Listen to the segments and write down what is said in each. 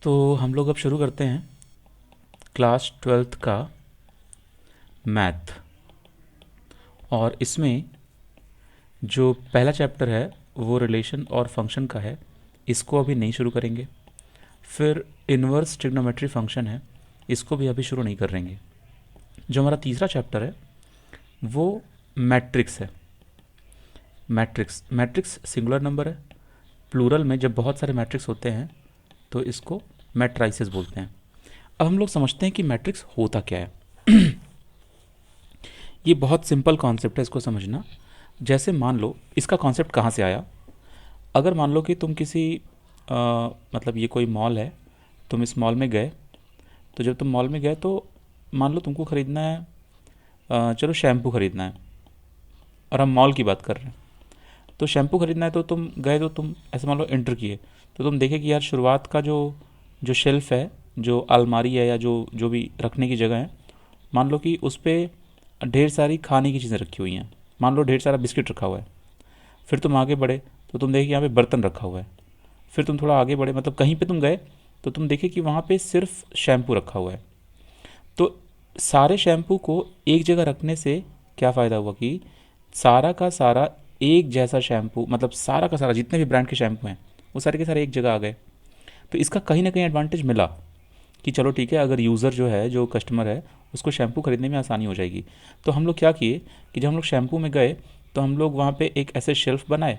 तो हम लोग अब शुरू करते हैं क्लास 12th का मैथ। और इसमें जो पहला चैप्टर है वो रिलेशन और फंक्शन का है, इसको अभी नहीं शुरू करेंगे। फिर इन्वर्स ट्रिग्नोमेट्री फंक्शन है, इसको भी अभी शुरू नहीं करेंगे। जो हमारा तीसरा चैप्टर है वो मैट्रिक्स है। मैट्रिक्स मैट्रिक्स सिंगुलर नंबर है। प्लूरल में जब बहुत सारे मैट्रिक्स होते हैं तो इसको मैट्राइसेस बोलते हैं। अब हम लोग समझते हैं कि मैट्रिक्स होता क्या है। ये बहुत सिंपल कॉन्सेप्ट है इसको समझना। जैसे मान लो इसका कॉन्सेप्ट कहाँ से आया। अगर मान लो कि तुम किसी मतलब ये कोई मॉल है, तुम इस मॉल में गए। तो जब तुम मॉल में गए तो मान लो तुमको ख़रीदना है, चलो शैम्पू ख़रीदना है, और हम मॉल की बात कर रहे हैं। तो शैम्पू ख़रीदना है तो तुम गए, तो तुम ऐसे मान लो एंटर किए, तो तुम देखे कि यार शुरुआत का जो जो शेल्फ़ है, जो अलमारी है या जो जो भी रखने की जगह है, मान लो कि उस पर ढेर सारी खाने की चीज़ें रखी हुई हैं। मान लो ढेर सारा बिस्किट रखा हुआ है। फिर तुम आगे बढ़े तो तुम देखे कि यहाँ पे बर्तन रखा हुआ है। फिर तुम थोड़ा आगे बढ़े, मतलब कहीं पे तुम गए तो तुम देखे कि वहाँ पे सिर्फ शैम्पू रखा हुआ है। तो सारे शैम्पू को एक जगह रखने से क्या फ़ायदा हुआ कि सारा का सारा एक जैसा शैम्पू, मतलब सारा का सारा जितने भी ब्रांड के शैम्पू हैं वो सारे के सारे एक जगह आ गए। तो इसका कहीं ना कहीं एडवांटेज मिला कि चलो ठीक है, अगर यूज़र जो है, जो कस्टमर है, उसको शैम्पू खरीदने में आसानी हो जाएगी। तो हम लोग क्या किए कि जब हम लोग शैम्पू में गए तो हम लोग वहाँ पे एक ऐसे शेल्फ बनाए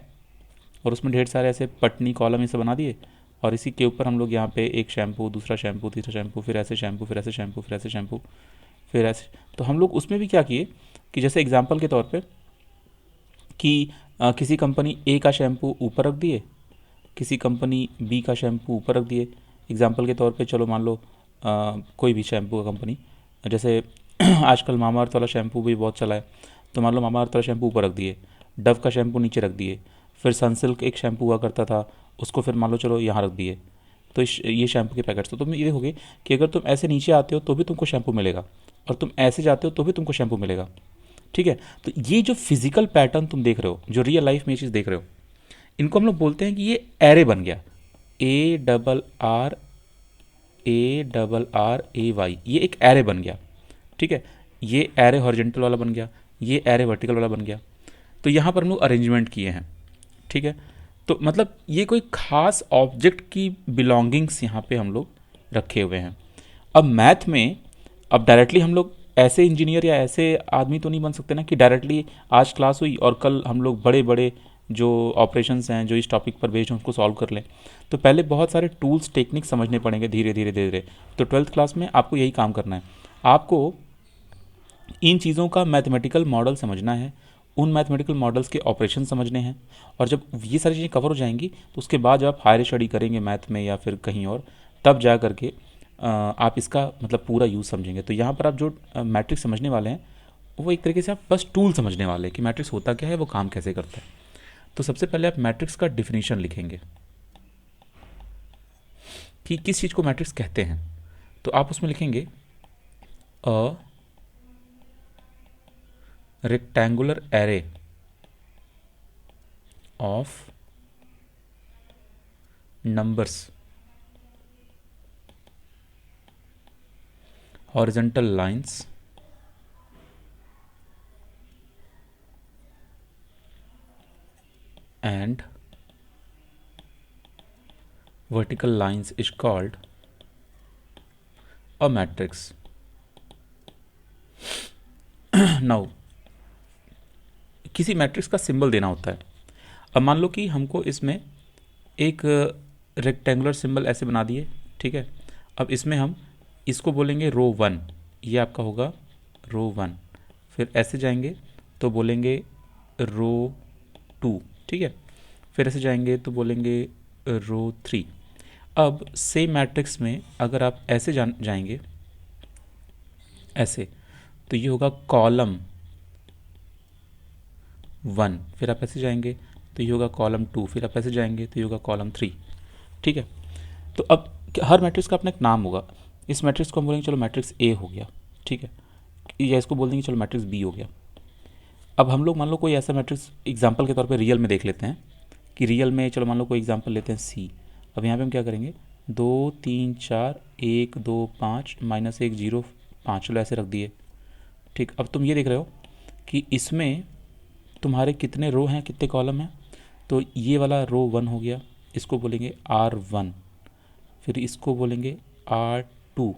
और उसमें ढेर सारे ऐसे पटनी कॉलम इसे बना दिए। और इसी के ऊपर हम लोग यहाँ पे एक शैम्पू, दूसरा शैम्पू, तीसरा शैम्पू, फिर ऐसे शैम्पू, फिर ऐसे शैम्पू, फिर ऐसे शैम्पू, फिर ऐसे। तो हम लोग उसमें भी क्या किए कि जैसे एग्जाम्पल के तौर पे कि किसी कंपनी ए का शैम्पू ऊपर रख दिए, किसी कंपनी बी का शैम्पू ऊपर रख दिए। एग्जाम्पल के तौर पे चलो मान लो कोई भी शैम्पू का कंपनी, जैसे आजकल मामा अर्थ वाला शैम्पू भी बहुत चला है। तो मान लो मामा अर्थ वाला शैम्पू ऊपर रख दिए, डव का शैम्पू नीचे रख दिए, फिर सनसिल्क एक शैम्पू हुआ करता था, उसको फिर मान लो चलो यहाँ रख दिए। तो ये शैम्पू के पैकेट्स। तो तुम ये देखोगे कि अगर तुम ऐसे नीचे आते हो तो भी तुमको शैम्पू मिलेगा, और तुम ऐसे जाते हो तो भी तुमको शैम्पू मिलेगा। ठीक है। तो ये जो फिजिकल पैटर्न तुम देख रहे हो, जो रियल लाइफ में ये चीज़ देख रहे हो, इनको हम लोग बोलते हैं कि ये एरे बन गया। ARRAY, ये एक एरे बन गया। ठीक है। ये एरे हॉरिजेंटल वाला बन गया, ये एरे वर्टिकल वाला बन गया। तो यहाँ पर हम लोग अरेंजमेंट किए हैं। ठीक है। तो मतलब ये कोई खास ऑब्जेक्ट की बिलोंगिंग्स यहाँ पे हम लोग रखे हुए हैं। अब मैथ में, अब डायरेक्टली हम लोग ऐसे इंजीनियर या ऐसे आदमी तो नहीं बन सकते ना कि डायरेक्टली आज क्लास हुई और कल हम लोग बड़े बड़े जो ऑपरेशंस हैं जो इस टॉपिक पर बेस्ड हैं उसको सॉल्व कर लें। तो पहले बहुत सारे टूल्स, टेक्निक समझने पड़ेंगे धीरे धीरे धीरे धीरे। तो 12th क्लास में आपको यही काम करना है। आपको इन चीज़ों का मैथमेटिकल मॉडल समझना है, उन मैथमेटिकल मॉडल्स के ऑपरेशन समझने हैं। और जब ये सारी चीज़ें कवर हो जाएंगी तो उसके बाद जब आप हायर स्टडी करेंगे मैथ में या फिर कहीं और, तब जा करके आप इसका मतलब पूरा यूज़ समझेंगे। तो यहाँ पर आप जो मैट्रिक्स समझने वाले हैं वो एक तरीके से आप बस टूल समझने वाले हैं कि मैट्रिक्स होता क्या है, वो काम कैसे करता है। तो सबसे पहले आप मैट्रिक्स का डिफिनीशन लिखेंगे कि किस चीज़ को मैट्रिक्स कहते हैं। तो आप उसमें लिखेंगे a rectangular array of numbers horizontal lines and vertical lines is called a matrix. Now किसी मैट्रिक्स का सिंबल देना होता है। अब मान लो कि हमको इसमें एक रेक्टेंगुलर सिंबल ऐसे बना दिए। ठीक है। अब इसमें हम इसको बोलेंगे रो 1, ये आपका होगा रो 1। फिर ऐसे जाएंगे तो बोलेंगे रो 2। ठीक है। फिर ऐसे जाएंगे तो बोलेंगे रो 3। अब सेम मैट्रिक्स में अगर आप ऐसे जाएंगे ऐसे, तो ये होगा कॉलम 1। फिर आप ऐसे जाएंगे तो ये होगा कॉलम 2। फिर आप ऐसे जाएंगे तो ये होगा कॉलम 3। ठीक है। तो अब हर मैट्रिक्स का अपना एक नाम होगा। इस मैट्रिक्स को हम बोलेंगे चलो मैट्रिक्स ए हो गया। ठीक है। या इसको बोल देंगे चलो मैट्रिक्स बी हो गया। अब हम लोग मान लो कोई ऐसा मैट्रिक्स एग्जाम्पल के तौर पे रियल में देख लेते हैं कि रियल में चलो मान लो कोई एग्जाम्पल लेते हैं सी। अब यहाँ पे हम क्या करेंगे, 2 3 4 1 2 5 -1 0 5, चलो ऐसे रख दिए। ठीक, अब तुम ये देख रहे हो कि इसमें तुम्हारे कितने रो हैं, कितने कॉलम हैं। तो ये वाला रो 1 हो गया, इसको बोलेंगे R1, फिर इसको बोलेंगे R2,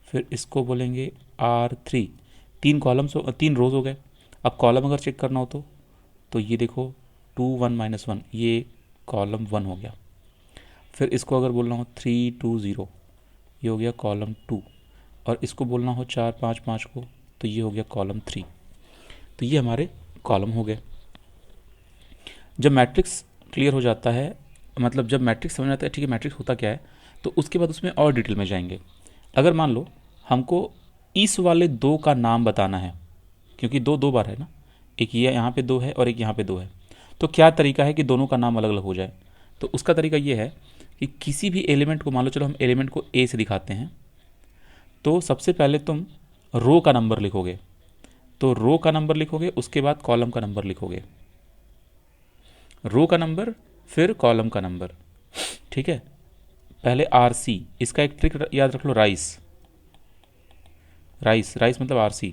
फिर इसको बोलेंगे R3। 3 कॉलम्स, 3 रोज हो गए। अब कॉलम अगर चेक करना हो तो ये देखो 2 1 -1, ये कॉलम 1 हो गया। फिर इसको अगर बोलना हो 3 2 0, ये हो गया कॉलम 2। और इसको बोलना हो 4 5 5 को, तो ये हो गया कॉलम 3। तो ये हमारे कॉलम हो गए। जब मैट्रिक्स क्लियर हो जाता है, मतलब जब मैट्रिक्स समझ में आता है ठीक है मैट्रिक्स होता क्या है, तो उसके बाद उसमें और डिटेल में जाएंगे। अगर मान लो हमको इस वाले 2 का नाम बताना है, क्योंकि 2 बार है ना, एक ये यहाँ पे 2 है और एक यहाँ पे 2 है, तो क्या तरीका है कि दोनों का नाम अलग अलग हो जाए। तो उसका तरीका ये है कि किसी भी एलिमेंट को, मान लो चलो हम एलिमेंट को ए से दिखाते हैं, तो सबसे पहले तुम रो का नंबर लिखोगे, तो रो का नंबर लिखोगे, उसके बाद कॉलम का नंबर लिखोगे, रो का नंबर फिर कॉलम का नंबर। ठीक है, पहले RC, इसका एक ट्रिक याद रख लो, राइस राइस राइस मतलब RC।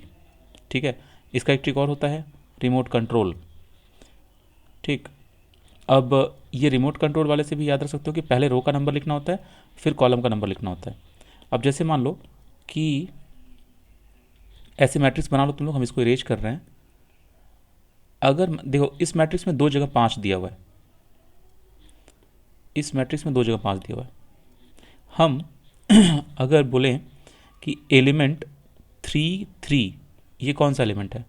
ठीक है, इसका एक ट्रिक और होता है, रिमोट कंट्रोल। ठीक, अब ये रिमोट कंट्रोल वाले से भी याद रख सकते हो कि पहले रो का नंबर लिखना होता है, फिर कॉलम का नंबर लिखना होता है। अब जैसे मान लो कि ऐसे मैट्रिक्स बना लो तुम लोग, हम इसको इरेज कर रहे हैं। अगर देखो इस मैट्रिक्स में 2 जगह 5 दिया हुआ है, इस मैट्रिक्स में 2 जगह 5 दिया हुआ है। हम अगर बोलें कि एलिमेंट 3 3, ये कौन सा एलिमेंट है,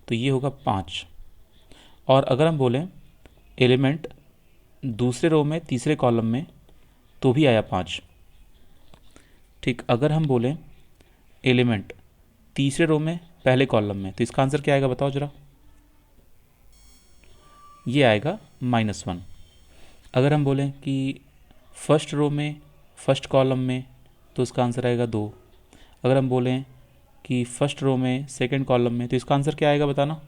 तो ये होगा 5। और अगर हम बोलें एलिमेंट दूसरे रो में तीसरे कॉलम में, तो भी आया 5। ठीक, अगर हम बोलें एलिमेंट तीसरे रो में पहले कॉलम में, तो इसका आंसर क्या आएगा बताओ जरा। ये आएगा -1। अगर हम बोलें कि फर्स्ट रो में फर्स्ट कॉलम में, तो इसका आंसर आएगा 2। अगर हम बोलें कि फर्स्ट रो में सेकंड कॉलम में, तो इसका आंसर क्या आएगा बताना।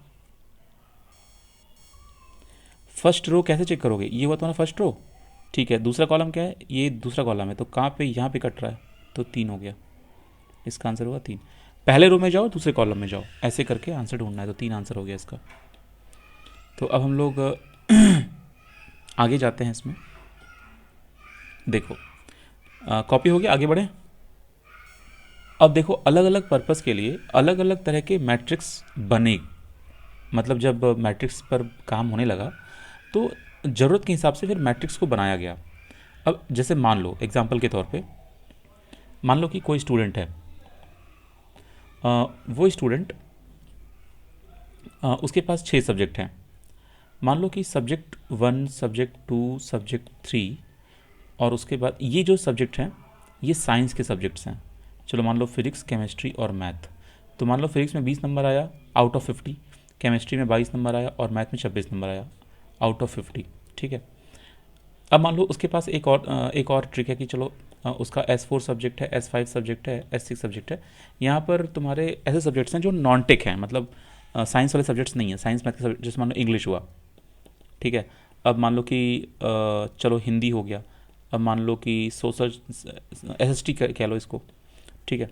फर्स्ट रो कैसे चेक करोगे, ये हुआ तुम्हारा फर्स्ट रो। ठीक है, दूसरा कॉलम क्या है, ये दूसरा कॉलम है, तो कहाँ पे, यहाँ पे कट रहा है, तो 3 हो गया, इसका आंसर होगा 3। पहले रो में जाओ, दूसरे कॉलम में जाओ, ऐसे करके आंसर ढूंढना है, तो 3 आंसर हो गया इसका। तो अब हम लोग आगे जाते हैं इसमें। देखो कॉपी हो गया, आगे बढ़े। अब देखो अलग अलग पर्पस के लिए अलग अलग तरह के मैट्रिक्स बने, मतलब जब मैट्रिक्स पर काम होने लगा तो ज़रूरत के हिसाब से फिर मैट्रिक्स को बनाया गया। अब जैसे मान लो एग्जांपल के तौर पे, मान लो कि कोई स्टूडेंट है, वो स्टूडेंट, उसके पास 6 सब्जेक्ट हैं। मान लो कि सब्जेक्ट 1, सब्जेक्ट 2, सब्जेक्ट 3, और उसके बाद ये जो सब्जेक्ट हैं ये साइंस के सब्जेक्ट्स हैं। चलो मान लो फिजिक्स, केमिस्ट्री और मैथ। तो मान लो फिजिक्स में 20 नंबर आया आउट ऑफ 50, केमिस्ट्री में 22 नंबर आया और मैथ में 26 नंबर आया आउट ऑफ 50। ठीक है, अब मान लो उसके पास एक और ट्रिक है कि चलो उसका S4 सब्जेक्ट है, S5 सब्जेक्ट है, S6 सब्जेक्ट है। यहाँ पर तुम्हारे ऐसे सब्जेक्ट्स हैं जो नॉन टेक हैं, मतलब साइंस वाले सब्जेक्ट्स नहीं है, साइंस मैथ के सब्जेक्ट, जैसे मान लो इंग्लिश हुआ। ठीक है, अब मान लो कि चलो हिंदी हो गया, अब मान लो कि सोशल SST कह लो इसको। ठीक है,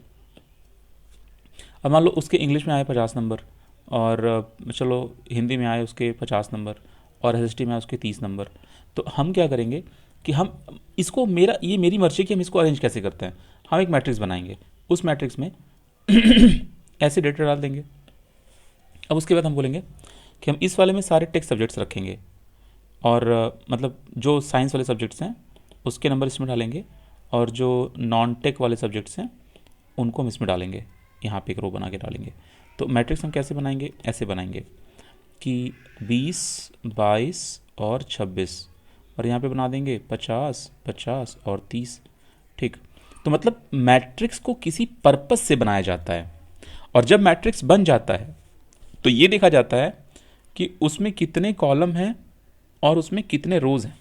अब मान लो उसके इंग्लिश में आए 50 नंबर, और चलो हिंदी में आए उसके 50 नंबर, और SST में आए उसके 30 नंबर। तो हम क्या करेंगे कि हम इसको, ये मेरी मर्जी कि हम इसको अरेंज कैसे करते हैं। हम एक मैट्रिक्स बनाएंगे, उस मैट्रिक्स में ऐसे डेटा डाल देंगे। अब उसके बाद हम बोलेंगे कि हम इस वाले में सारे टेक सब्जेक्ट्स रखेंगे, और मतलब जो साइंस वाले सब्जेक्ट्स हैं उसके नंबर इसमें डालेंगे, और जो नॉन टेक वाले सब्जेक्ट्स हैं उनको हम इसमें डालेंगे, यहाँ पे एक रो बना के डालेंगे। तो मैट्रिक्स हम कैसे बनाएंगे, ऐसे बनाएंगे कि 20, 22 और 26, और यहाँ पे बना देंगे 50, 50 और 30। ठीक, तो मतलब मैट्रिक्स को किसी पर्पस से बनाया जाता है, और जब मैट्रिक्स बन जाता है तो ये देखा जाता है कि उसमें कितने कॉलम हैं और उसमें कितने रोज हैं।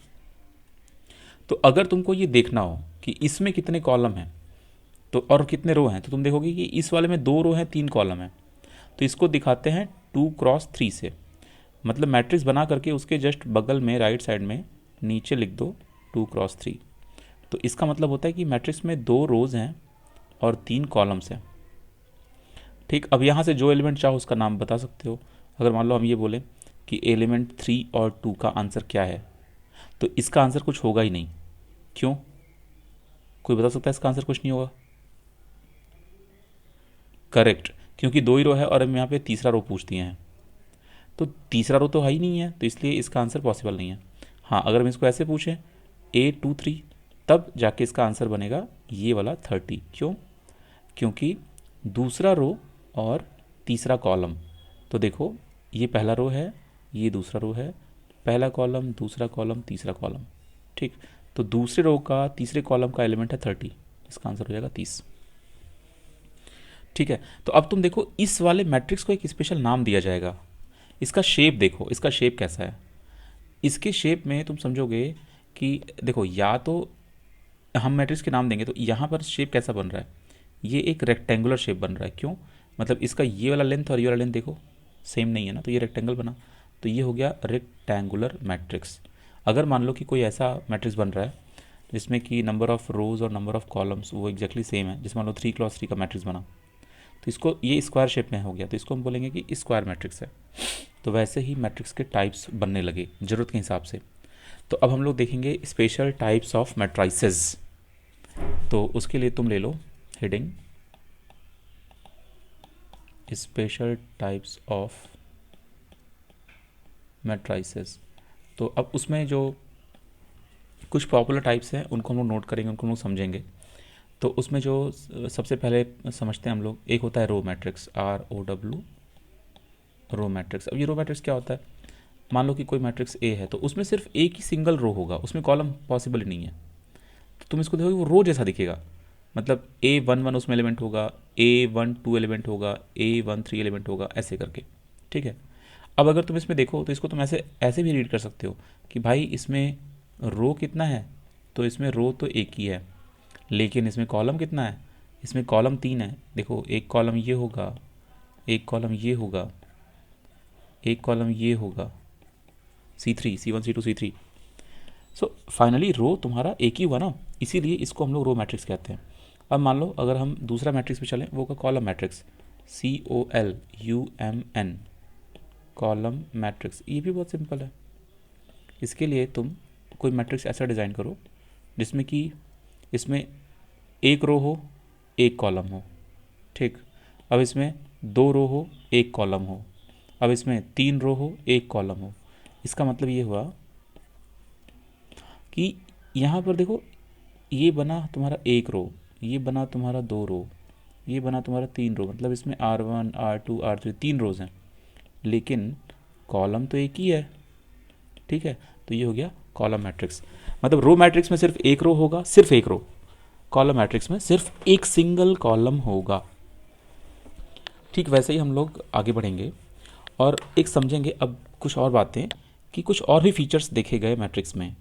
तो अगर तुमको ये देखना हो कि इसमें कितने कॉलम हैं तो और कितने रो हैं, तो तुम देखोगे कि इस वाले में 2 रो हैं, 3 कॉलम हैं। तो इसको दिखाते हैं 2 क्रॉस 3 से, मतलब मैट्रिक्स बना करके उसके जस्ट बगल में राइट साइड में नीचे लिख दो 2 क्रॉस 3। तो इसका मतलब होता है कि मैट्रिक्स में 2 रोज हैं और 3 कॉलम्स हैं। ठीक, अब यहाँ से जो एलिमेंट चाहो उसका नाम बता सकते हो। अगर मान लो हम ये बोलें कि एलिमेंट 3 और 2 का आंसर क्या है, तो इसका आंसर कुछ होगा ही नहीं। क्यों? कोई बता सकता है इसका आंसर कुछ नहीं होगा? करेक्ट, क्योंकि 2 ही रो है और हम यहाँ पे तीसरा रो पूछ दिए हैं, तो तीसरा रो तो है ही नहीं है, तो इसलिए इसका आंसर पॉसिबल नहीं है। हाँ, अगर हम इसको ऐसे पूछें A23, तब जाके इसका आंसर बनेगा ये वाला 30। क्यों? क्योंकि दूसरा रो और तीसरा कॉलम, तो देखो ये पहला रो है, ये दूसरा रो है, पहला कॉलम, दूसरा कॉलम, तीसरा कॉलम। ठीक, तो दूसरे रो का तीसरे कॉलम का एलिमेंट है 30, इसका आंसर हो जाएगा 30। ठीक है, तो अब तुम देखो इस वाले मैट्रिक्स को एक स्पेशल नाम दिया जाएगा। इसका शेप देखो, इसका शेप कैसा है। इसके शेप में तुम समझोगे कि देखो, या तो हम मैट्रिक्स के नाम देंगे तो यहाँ पर शेप कैसा बन रहा है, ये एक रेक्टेंगुलर शेप बन रहा है। क्यों? मतलब इसका ये वाला लेंथ और ये वाला लेंथ देखो सेम नहीं है ना, तो ये रेक्टेंगल बना, तो ये हो गया रेक्टेंगुलर मैट्रिक्स। अगर मान लो कि कोई ऐसा मैट्रिक्स बन रहा है जिसमें कि नंबर ऑफ रोज और नंबर ऑफ कॉलम्स वो एग्जैक्टली सेम है, जिसमें मान लो 3x3 का मैट्रिक्स बना, तो इसको ये स्क्वायर शेप में हो गया, तो इसको हम बोलेंगे कि स्क्वायर मैट्रिक्स है। तो वैसे ही मैट्रिक्स के टाइप्स बनने लगे ज़रूरत के हिसाब से। तो अब हम लोग देखेंगे स्पेशल टाइप्स ऑफ मैट्राइसेस। तो उसके लिए तुम ले लो heading special types of matrices. तो अब उसमें जो कुछ पॉपुलर टाइप्स हैं उनको हम लोग नोट करेंगे, उनको हम लोग समझेंगे। तो उसमें जो सबसे पहले समझते हैं हम लोग, एक होता है row matrix, ROW, row matrix. अब ये रो मैट्रिक्स क्या होता है? मान लो कि कोई मैट्रिक्स A है, तो उसमें सिर्फ एक ही सिंगल रो होगा, उसमें कॉलम पॉसिबल ही नहीं है। तो तुम इसको देखोगे वो रो जैसा दिखेगा, मतलब A11 उसमें एलिमेंट होगा, A12 एलिमेंट होगा, A13 एलिमेंट होगा, ऐसे करके। ठीक है, अब अगर तुम इसमें देखो तो इसको तुम ऐसे ऐसे भी रीड कर सकते हो कि भाई इसमें रो कितना है, तो इसमें रो तो एक ही है, लेकिन इसमें कॉलम कितना है, इसमें कॉलम 3 है। देखो एक कॉलम ये होगा, एक कॉलम ये होगा, एक कॉलम ये होगा, C3, C1, C2, C3। So finally रो तुम्हारा एक ही हुआ ना, इसीलिए इसको हम लोग रो मैट्रिक्स कहते हैं। अब मान लो अगर हम दूसरा मैट्रिक्स पे चलें, वो होगा column matrix, COLUMN, column matrix. ये भी बहुत सिंपल है। इसके लिए तुम कोई मैट्रिक्स ऐसा डिज़ाइन करो जिसमें कि इसमें एक रो हो, एक कॉलम हो। ठीक, अब इसमें 2 रो हो, एक कॉलम हो। अब इसमें 3 रो हो, एक कॉलम हो। इसका मतलब ये हुआ कि यहाँ पर देखो ये बना तुम्हारा एक रो, ये बना तुम्हारा 2 रो, ये बना तुम्हारा 3 रो, मतलब इसमें R1, R2, R3 3 रोज हैं, लेकिन कॉलम तो एक ही है। ठीक है, तो ये हो गया कॉलम मैट्रिक्स। मतलब रो मैट्रिक्स में सिर्फ एक रो होगा, सिर्फ एक रो। कॉलम मैट्रिक्स में सिर्फ एक सिंगल कॉलम होगा। ठीक, वैसे ही हम लोग आगे बढ़ेंगे और एक समझेंगे अब कुछ और बातें कि कुछ और भी फीचर्स देखे गए मैट्रिक्स में।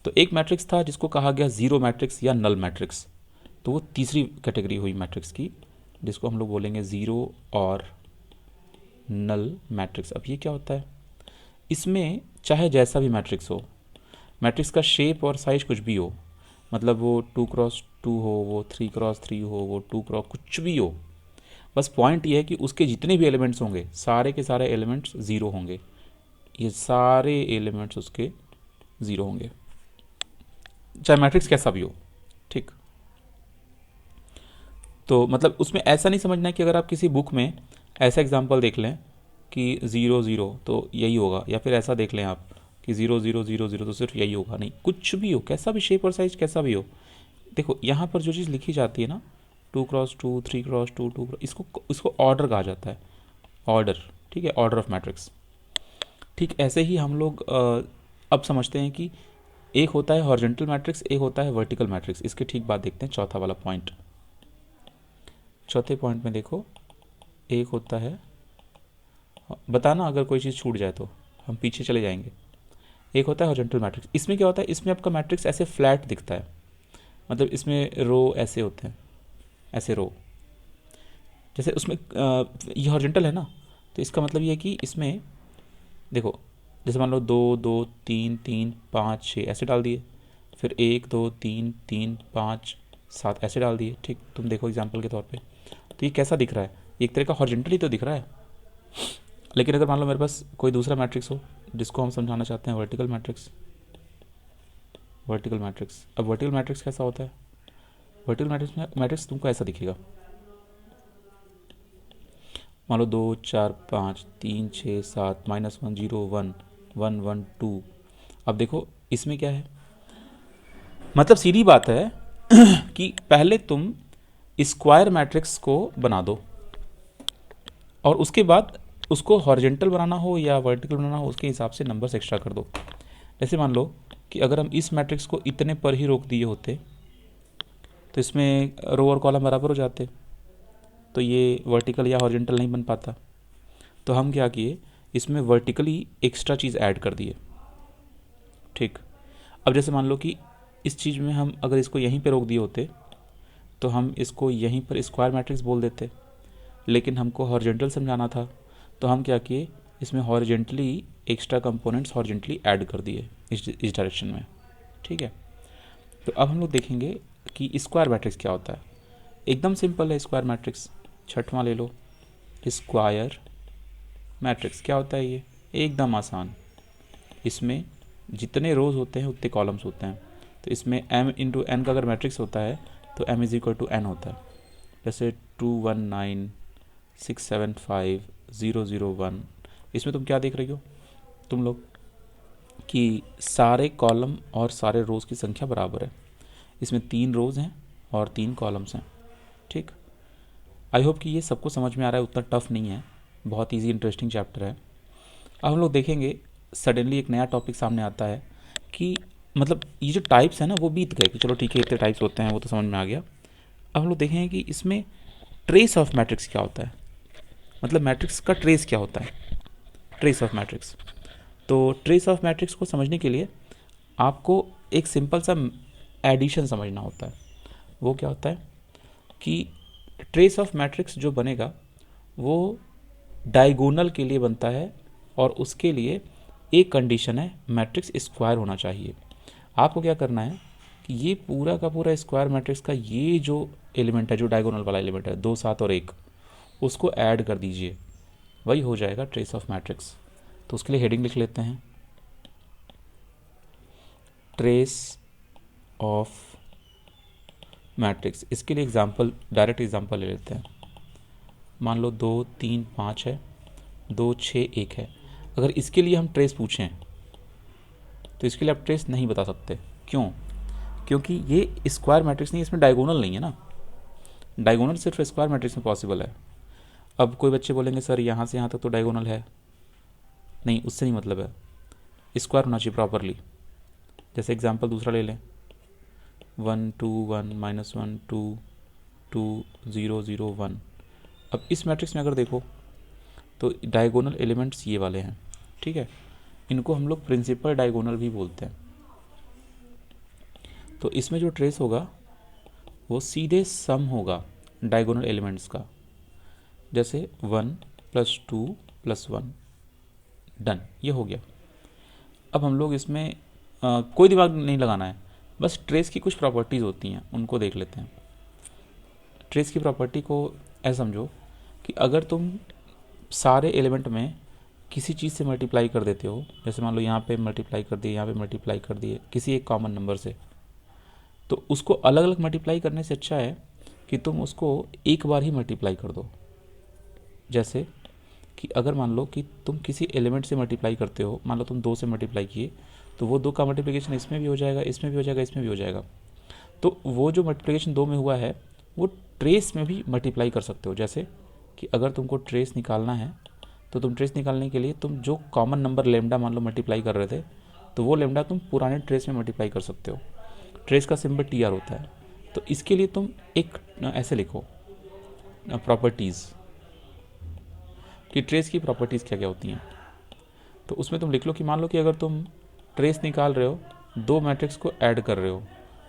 तो एक मैट्रिक्स था जिसको कहा गया जीरो मैट्रिक्स या नल मैट्रिक्स, तो वो तीसरी कैटेगरी हुई मैट्रिक्स की, जिसको हम लोग बोलेंगे ज़ीरो और नल मैट्रिक्स। अब ये क्या होता है? इसमें चाहे जैसा भी मैट्रिक्स हो, मैट्रिक्स का शेप और साइज कुछ भी हो, मतलब वो 2x2 हो, वो 3x3 हो, वो 2x कुछ भी हो, बस पॉइंट ये है कि उसके जितने भी एलिमेंट्स होंगे सारे के सारे एलिमेंट्स ज़ीरो होंगे। ये सारे एलिमेंट्स उसके ज़ीरो होंगे, चाहे मैट्रिक्स कैसा भी हो। ठीक, तो मतलब उसमें ऐसा नहीं समझना है कि अगर आप किसी बुक में ऐसा एग्जाम्पल देख लें कि 0 0 तो यही होगा, या फिर ऐसा देख लें आप कि 0 0 0 0 तो सिर्फ यही होगा। नहीं, कुछ भी हो, कैसा भी शेप और साइज कैसा भी हो। देखो यहाँ पर जो चीज़ लिखी जाती है ना, 2x2, 3x2, 2 इसको ऑर्डर कहा जाता है, ऑर्डर। ठीक है, ऑर्डर ऑफ मैट्रिक्स। ठीक, ऐसे ही हम लोग अब समझते हैं कि एक होता है हॉरिजॉन्टल मैट्रिक्स, एक होता है वर्टिकल मैट्रिक्स। इसके ठीक बाद देखते हैं चौथा वाला पॉइंट। चौथे पॉइंट में देखो, एक होता है, बताना अगर कोई चीज़ छूट जाए तो हम पीछे चले जाएंगे। एक होता है हॉरिजॉन्टल मैट्रिक्स। इसमें क्या होता है? इसमें आपका मैट्रिक्स ऐसे फ्लैट दिखता है, मतलब इसमें रो ऐसे होते हैं, ऐसे रो, जैसे उसमें ये हॉरिजॉन्टल है ना, तो इसका मतलब ये है कि इसमें देखो, जैसे मान लो 2 2 3 3 5 6 ऐसे डाल दिए, फिर 1 2 3 3 5 7 ऐसे डाल दिए। ठीक, तुम देखो एग्जाम्पल के तौर पे, तो ये कैसा दिख रहा है? एक तरह का हॉरिजॉन्टली तो दिख रहा है। लेकिन अगर मान लो मेरे पास कोई दूसरा मैट्रिक्स हो जिसको हम समझाना चाहते हैं वर्टिकल मैट्रिक्स, वर्टिकल मैट्रिक्स। अब वर्टिकल मैट्रिक्स कैसा होता है? वर्टिकल मैट्रिक्स तुमको ऐसा दिखेगा, मान लो 2 4 5 3 6 7 -1 0 1 1 1 2। अब देखो इसमें क्या है, मतलब सीधी बात है कि पहले तुम स्क्वायर मैट्रिक्स को बना दो और उसके बाद उसको हॉरिजेंटल बनाना हो या वर्टिकल बनाना हो उसके हिसाब से नंबर्स एक्स्ट्रा कर दो। जैसे मान लो कि अगर हम इस मैट्रिक्स को इतने पर ही रोक दिए होते तो इसमें रो और कॉलम बराबर हो जाते, तो ये वर्टिकल या हॉरिजेंटल नहीं बन पाता। तो हम क्या किए, इसमें वर्टिकली एक्स्ट्रा चीज़ ऐड कर दिए। ठीक, अब जैसे मान लो कि इस चीज़ में हम अगर इसको यहीं पे रोक दिए होते तो हम इसको यहीं पर स्क्वायर मैट्रिक्स बोल देते, लेकिन हमको हॉरिजॉन्टल समझाना था तो हम क्या किए, इसमें horizontally extra components horizontally add कर दिए इस डायरेक्शन में। ठीक है, तो अब हम लोग देखेंगे कि स्क्वायर मैट्रिक्स क्या होता है। एकदम सिंपल है स्क्वायर मैट्रिक्स, छठवां ले लो। स्क्वायर मैट्रिक्स क्या होता है? ये एकदम आसान, इसमें जितने रोज होते हैं उतने कॉलम्स होते हैं। तो इसमें m इंटू एन का अगर मैट्रिक्स होता है तो m is equal to n होता है। जैसे 2 1 9 6 7 5 0 0 1, इसमें तुम क्या देख रही हो तुम लोग कि सारे कॉलम और सारे रोज़ की संख्या बराबर है। इसमें 3 रोज़ हैं और 3 कॉलम्स हैं। ठीक, आई होप कि ये सबको समझ में आ रहा है, उतना टफ नहीं है, बहुत इजी इंटरेस्टिंग चैप्टर है। अब हम लोग देखेंगे सडनली एक नया टॉपिक सामने आता है कि मतलब ये जो टाइप्स है ना वो बीत गए कि चलो ठीक है इतने टाइप्स होते हैं वो तो समझ में आ गया। अब हम लोग देखेंगे कि इसमें ट्रेस ऑफ मैट्रिक्स क्या होता है, मतलब मैट्रिक्स का ट्रेस क्या होता है, ट्रेस ऑफ मैट्रिक्स। तो ट्रेस ऑफ मैट्रिक्स को समझने के लिए आपको एक सिंपल सा एडिशन समझना होता है। वो क्या होता है कि ट्रेस ऑफ मैट्रिक्स जो बनेगा वो डायगोनल के लिए बनता है और उसके लिए एक कंडीशन है, मैट्रिक्स स्क्वायर होना चाहिए। आपको क्या करना है कि ये पूरा का पूरा स्क्वायर मैट्रिक्स का ये जो एलिमेंट है, जो डायगोनल वाला एलिमेंट है 2 7 और 1, उसको ऐड कर दीजिए, वही हो जाएगा ट्रेस ऑफ मैट्रिक्स। तो उसके लिए हेडिंग लिख लेते हैं, ट्रेस ऑफ मैट्रिक्स। इसके लिए एग्जांपल, डायरेक्ट एग्जांपल ले लेते हैं। मान लो 2 3 5 है, 2 6 1 है। अगर इसके लिए हम ट्रेस पूछें तो इसके लिए आप ट्रेस नहीं बता सकते। क्यों? क्योंकि ये स्क्वायर मैट्रिक्स नहीं, इसमें डायगोनल नहीं है ना। डायगोनल सिर्फ स्क्वायर मैट्रिक्स में पॉसिबल है। अब कोई बच्चे बोलेंगे सर यहाँ से यहाँ तक तो डायगोनल है, नहीं उससे नहीं मतलब है, स्क्वायर होना चाहिए प्रॉपरली। जैसे एग्जांपल दूसरा ले लें, 1 2 1 -1 2 2 0 0 1। अब इस मैट्रिक्स में अगर देखो तो डायगोनल एलिमेंट्स ये वाले हैं। ठीक है, इनको हम लोग प्रिंसिपल डायगोनल भी बोलते हैं। तो इसमें जो ट्रेस होगा वो सीधे सम होगा डायगोनल एलिमेंट्स का। जैसे 1 + 2 + 1, डन, ये हो गया। अब हम लोग इसमें कोई दिमाग नहीं लगाना है, बस ट्रेस की कुछ प्रॉपर्टीज़ होती हैं उनको देख लेते हैं। ट्रेस की प्रॉपर्टी को ऐसा समझो कि अगर तुम सारे एलिमेंट में किसी चीज़ से मल्टीप्लाई कर देते हो, जैसे मान लो यहाँ पे मल्टीप्लाई कर दिए, यहाँ पे मल्टीप्लाई कर दिए किसी एक कॉमन नंबर से, तो उसको अलग अलग मल्टीप्लाई करने से अच्छा है कि तुम उसको एक बार ही मल्टीप्लाई कर दो। जैसे कि अगर मान लो कि तुम किसी एलिमेंट से मल्टीप्लाई करते हो, मान लो तुम 2 से मल्टीप्लाई किए, तो वो 2 का मल्टीप्लिकेशन इसमें भी हो जाएगा, इसमें भी हो जाएगा, इसमें भी हो जाएगा। तो वो जो मल्टीप्लिकेशन 2 में हुआ है वो ट्रेस में भी मल्टीप्लाई कर सकते हो। जैसे कि अगर तुमको ट्रेस निकालना है तो तुम ट्रेस निकालने के लिए तुम जो कॉमन नंबर लेमडा मान लो मल्टीप्लाई कर रहे थे, तो वो लेमडा तुम पुराने ट्रेस में मल्टीप्लाई कर सकते हो। ट्रेस का सिंबल TR होता है। तो इसके लिए तुम एक ऐसे लिखो प्रॉपर्टीज़ कि ट्रेस की प्रॉपर्टीज़ क्या क्या होती हैं। तो उसमें तुम लिख लो कि मान लो कि अगर तुम ट्रेस निकाल रहे हो, 2 मैट्रिक्स को ऐड कर रहे हो,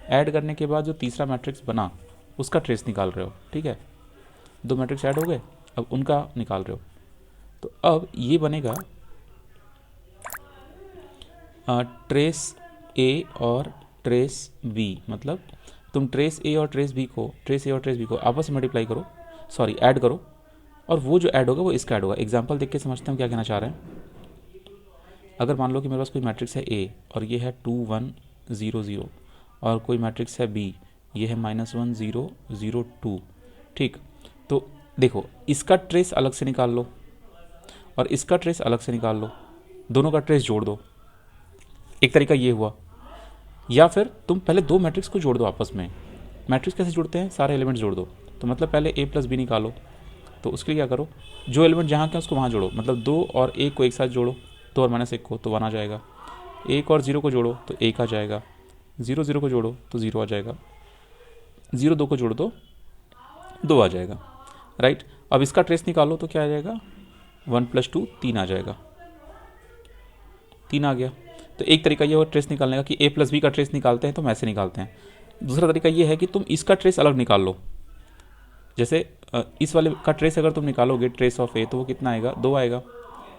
ऐड करने के बाद जो तीसरा मैट्रिक्स बना उसका ट्रेस निकाल रहे हो। ठीक है, 2 मैट्रिक्स ऐड हो गए, अब उनका निकाल रहे हो। तो अब ये बनेगा ट्रेस A और ट्रेस बी, मतलब तुम ट्रेस ए और ट्रेस बी को आपस में मल्टीप्लाई करो, सॉरी ऐड करो, और वो जो ऐड होगा वो इसका ऐड होगा। एग्जाम्पल देख के समझते हैं हम क्या कहना चाह रहे हैं। अगर मान लो कि मेरे पास कोई मैट्रिक्स है ए और ये है 2 1 0 0, और कोई मैट्रिक्स है बी, ये है -1 0 0 2, ठीक। तो देखो, इसका ट्रेस अलग से निकाल लो और इसका ट्रेस अलग से निकाल लो, दोनों का ट्रेस जोड़ दो, एक तरीका ये हुआ। या फिर तुम पहले दो मैट्रिक्स को जोड़ दो आपस में। मैट्रिक्स कैसे जोड़ते हैं, सारे एलिमेंट्स जोड़ दो। तो मतलब पहले a प्लस बी निकालो, तो उसके लिए क्या करो, जो एलिमेंट जहाँ के हैं उसको वहाँ जोड़ो, मतलब 2 और 1 को एक साथ जोड़ो, 2 और -1 को, तो 1 आ जाएगा। 1 और 0 को जोड़ो तो 1 आ जाएगा, 0 0 को जोड़ो तो 0 आ जाएगा, 0 2 को जोड़ो तो 2 आ जाएगा, राइट। अब इसका ट्रेस निकालो तो क्या आ जाएगा, 1 + 2 3 आ जाएगा, 3 आ गया। तो एक तरीका ये हो ट्रेस निकालने का कि a प्लस बी का ट्रेस निकालते हैं तो हम ऐसे निकालते हैं। दूसरा तरीका ये है कि तुम इसका ट्रेस अलग निकाल लो। जैसे इस वाले का ट्रेस अगर तुम निकालोगे, ट्रेस ऑफ a, तो वो कितना आएगा, 2 आएगा,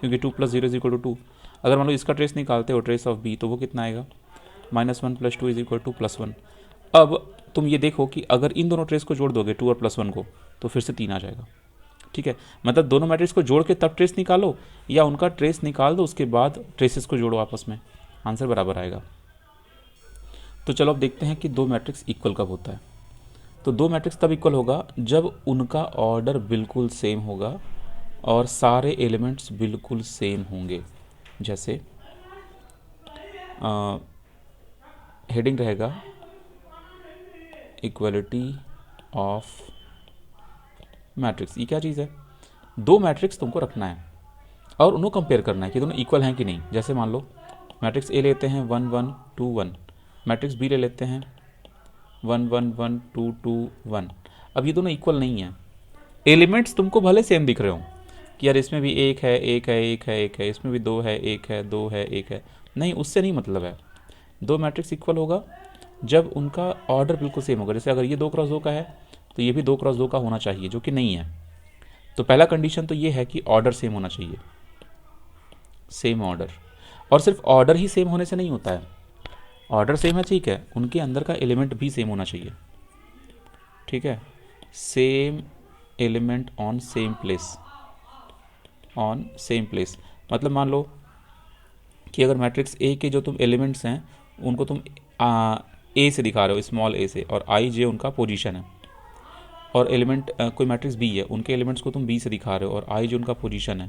क्योंकि 2 + 0 = 2। अगर मान लो इसका ट्रेस निकालते हो, ट्रेस ऑफ b, तो वो कितना आएगा, -1 + 2 = +1। अब तुम ये देखो कि अगर इन दोनों ट्रेस को जोड़ दोगे, 2 और +1 को, तो फिर से 3 आ जाएगा, ठीक है। मतलब दोनों मैट्रिक्स को जोड़ के तब ट्रेस निकालो, या उनका ट्रेस निकाल दो उसके बाद ट्रेसेस को जोड़ो आपस में, आंसर बराबर आएगा। तो चलो अब देखते हैं कि दो मैट्रिक्स इक्वल कब होता है। तो दो मैट्रिक्स तब इक्वल होगा जब उनका ऑर्डर बिल्कुल सेम होगा और सारे एलिमेंट्स बिल्कुल सेम होंगे। जैसे हेडिंग रहेगा इक्वलिटी ऑफ मैट्रिक्स। ये क्या चीज़ है, दो मैट्रिक्स तुमको रखना है और उनको कंपेयर करना है कि दोनों इक्वल हैं कि नहीं। जैसे मान लो मैट्रिक्स ए लेते हैं 1 1 2 1, मैट्रिक्स बी ले लेते हैं 1 1 1 2 2 1। अब ये दोनों इक्वल नहीं है, एलिमेंट्स तुमको भले सेम दिख रहे हो कि यार इसमें भी एक है एक है एक है एक है, इसमें भी 2 है एक है 2 है एक है, नहीं, उससे नहीं मतलब है। दो मैट्रिक्स इक्वल होगा जब उनका ऑर्डर बिल्कुल सेम होगा। जैसे अगर ये 2 × 2 का है तो ये भी 2 × 2 का होना चाहिए, जो कि नहीं है। तो पहला कंडीशन तो ये है कि ऑर्डर सेम होना चाहिए, सेम ऑर्डर। और सिर्फ ऑर्डर ही सेम होने से नहीं होता है, ऑर्डर सेम है ठीक है, उनके अंदर का एलिमेंट भी सेम होना चाहिए, ठीक है। Same element on same place, on same place. मतलब मान लो कि अगर मैट्रिक्स ए के जो तुम एलिमेंट्स हैं उनको तुम ए से दिखा रहे हो, स्मॉल ए से, और आई जे उनका पोजीशन है, और एलिमेंट कोई मैट्रिक्स बी है, उनके एलिमेंट्स को तुम बी से दिखा रहे हो और आई जो उनका पोजीशन है।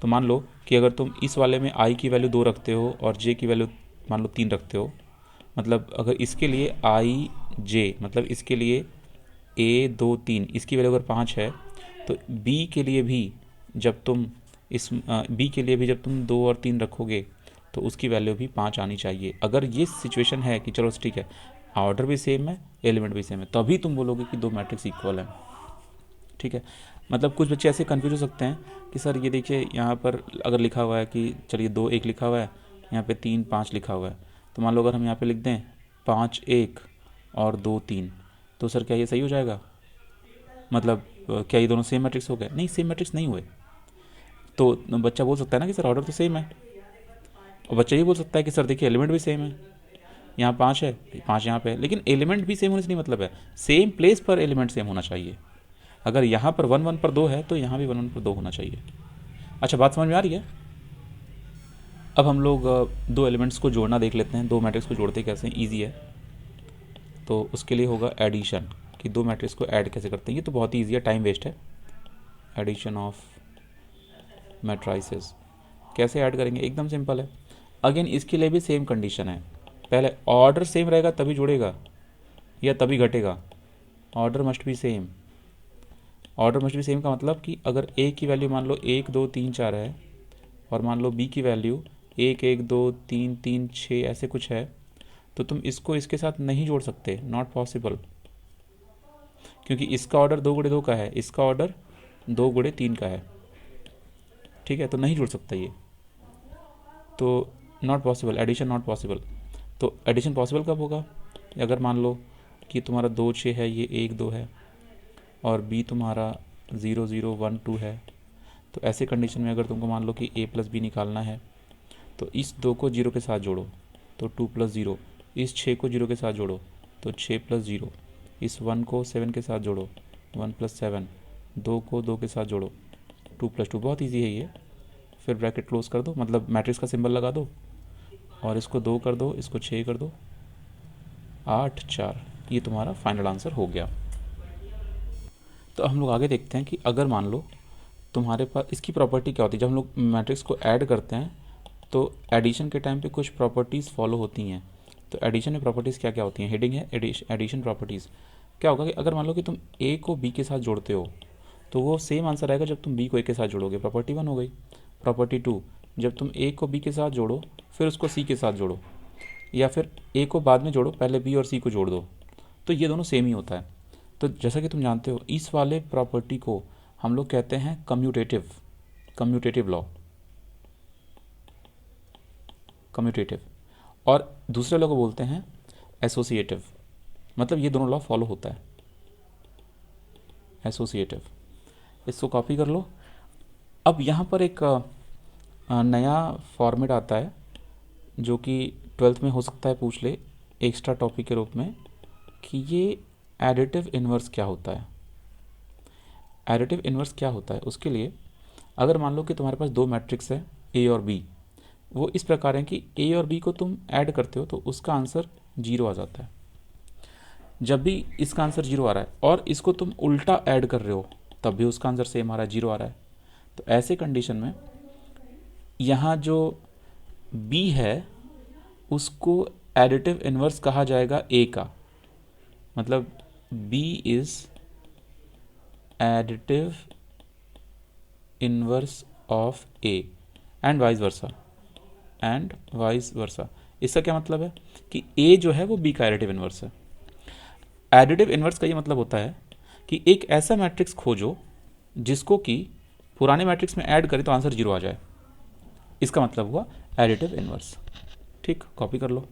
तो मान लो कि अगर तुम इस वाले में आई की वैल्यू 2 रखते हो और जे की वैल्यू मान लो 3 रखते हो, मतलब अगर इसके लिए आई जे, मतलब इसके लिए ए 2 3, इसकी वैल्यू अगर 5 है, तो बी के लिए भी जब तुम बी के लिए भी जब तुम 2 और 3 रखोगे तो उसकी वैल्यू भी 5 आनी चाहिए। अगर ये सिचुएशन है कि चलो ठीक है, ऑर्डर भी सेम है एलिमेंट भी सेम है, तभी तुम बोलोगे कि दो मैट्रिक्स इक्वल हैं, ठीक है। मतलब कुछ बच्चे ऐसे कंफ्यूज हो सकते हैं कि सर ये देखिए यहाँ पर अगर लिखा हुआ है कि चलिए 2 1 लिखा हुआ है, यहाँ पे 3 5 लिखा हुआ है, तो मान लो अगर हम यहाँ पे लिख दें 5 1 और 2 3, तो सर क्या ये सही हो जाएगा, मतलब क्या ये दोनों सेम मैट्रिक्स हो गए? नहीं, सेम मैट्रिक्स नहीं हुए। तो बच्चा बोल सकता है ना कि सर ऑर्डर तो सेम है, और बच्चा ये बोल सकता है कि सर देखिए एलिमेंट भी सेम है, यहाँ 5 है 5 यहाँ पे है, लेकिन एलिमेंट भी सेम होने से नहीं मतलब है, सेम प्लेस पर एलिमेंट सेम होना चाहिए। अगर यहाँ पर 1 1 पर 2 है तो यहाँ भी 1 1 पर 2 होना चाहिए। अच्छा, बात समझ में आ रही है? अब हम लोग दो एलिमेंट्स को जोड़ना देख लेते हैं, दो मैट्रिक्स को जोड़ते कैसे हैं, ईजी है। तो उसके लिए होगा एडिशन, कि दो मैट्रिक्स को ऐड कैसे करते हैं। ये तो बहुत ही ईजी है, टाइम वेस्ट है। एडिशन ऑफ मैट्राइसेस कैसे ऐड करेंगे, एकदम सिंपल है। अगेन इसके लिए भी सेम कंडीशन है, पहले ऑर्डर सेम रहेगा तभी जुड़ेगा या तभी घटेगा, order must be same. Order must be same का मतलब कि अगर ए की वैल्यू मान लो 1 2 3 4 है और मान लो बी की वैल्यू 1 1 2 3 3 6 ऐसे कुछ है, तो तुम इसको इसके साथ नहीं जोड़ सकते, नॉट पॉसिबल, क्योंकि इसका ऑर्डर 2 × 2 का है, इसका ऑर्डर 2 × 3 का है, ठीक है। तो नहीं जुड़ सकता ये, तो not possible, addition not possible. तो एडिशन पॉसिबल कब होगा, अगर मान लो कि तुम्हारा 2 6 है, ये 1 2 है, और बी तुम्हारा 0 0 1 2 है। तो ऐसे कंडीशन में अगर तुमको मान लो कि a + b निकालना है, तो इस 2 को 0 के साथ जोड़ो, तो 2 + 0 इस 6 को 0 के साथ जोड़ो तो 6 + 0, इस 1 को 7 के साथ जोड़ो 1 + 7, 2 को 2 के साथ जोड़ो 2 + 2, बहुत ईजी है ये। फिर ब्रैकेट क्लोज कर दो, मतलब मैट्रिक्स का सिंबल लगा दो और इसको 2 कर दो, इसको 6 कर दो, 8 4, ये तुम्हारा फाइनल आंसर हो गया। तो हम लोग आगे देखते हैं कि अगर मान लो तुम्हारे पास, इसकी प्रॉपर्टी क्या होती है, जब हम लोग मैट्रिक्स को ऐड करते हैं तो एडिशन के टाइम पे कुछ प्रॉपर्टीज़ फॉलो होती हैं। तो एडिशन में प्रॉपर्टीज़ क्या क्या होती हैं, हेडिंग है एडिशन प्रॉपर्टीज़। क्या होगा कि अगर मान लो कि तुम ए को बी के साथ जोड़ते हो तो वो सेम आंसर आएगा जब तुम बी को ए के साथ जोड़ोगे, प्रॉपर्टी 1 हो गई। प्रॉपर्टी 2, जब तुम ए को बी के साथ जोड़ो फिर उसको सी के साथ जोड़ो, या फिर ए को बाद में जोड़ो, पहले बी और सी को जोड़ दो, तो ये दोनों सेम ही होता है। तो जैसा कि तुम जानते हो इस वाले प्रॉपर्टी को हम लोग कहते हैं कम्यूटेटिव लॉ, कम्यूटेटिव, और दूसरे लॉ को बोलते हैं एसोसिएटिव। मतलब ये दोनों लॉ फॉलो होता है, एसोसिएटिव। इसको कॉपी कर लो। अब यहाँ पर एक नया फॉर्मेट आता है जो कि 12th में हो सकता है पूछ ले एक्स्ट्रा टॉपिक के रूप में, कि ये एडिटिव इन्वर्स क्या होता है। एडिटिव इन्वर्स क्या होता है, उसके लिए अगर मान लो कि तुम्हारे पास दो मैट्रिक्स है ए और बी, वो इस प्रकार है कि ए और बी को तुम ऐड करते हो तो उसका आंसर 0 आ जाता है। जब भी इसका आंसर 0 आ रहा है और इसको तुम उल्टा ऐड कर रहे हो तब भी उसका आंसर सेम आ रहा है, 0 आ रहा है। तो ऐसे कंडीशन में यहाँ जो b है उसको एडिटिव इन्वर्स कहा जाएगा a का, मतलब b is additive inverse of a and vice versa. इसका क्या मतलब है कि a जो है वो b का एडिटिव इन्वर्स है। एडिटिव इन्वर्स का ये मतलब होता है कि एक ऐसा मैट्रिक्स खोजो जिसको कि पुराने मैट्रिक्स में ऐड करें तो आंसर 0 आ जाए, इसका मतलब हुआ एडिटिव इन्वर्स। ठीक, कॉपी कर लो।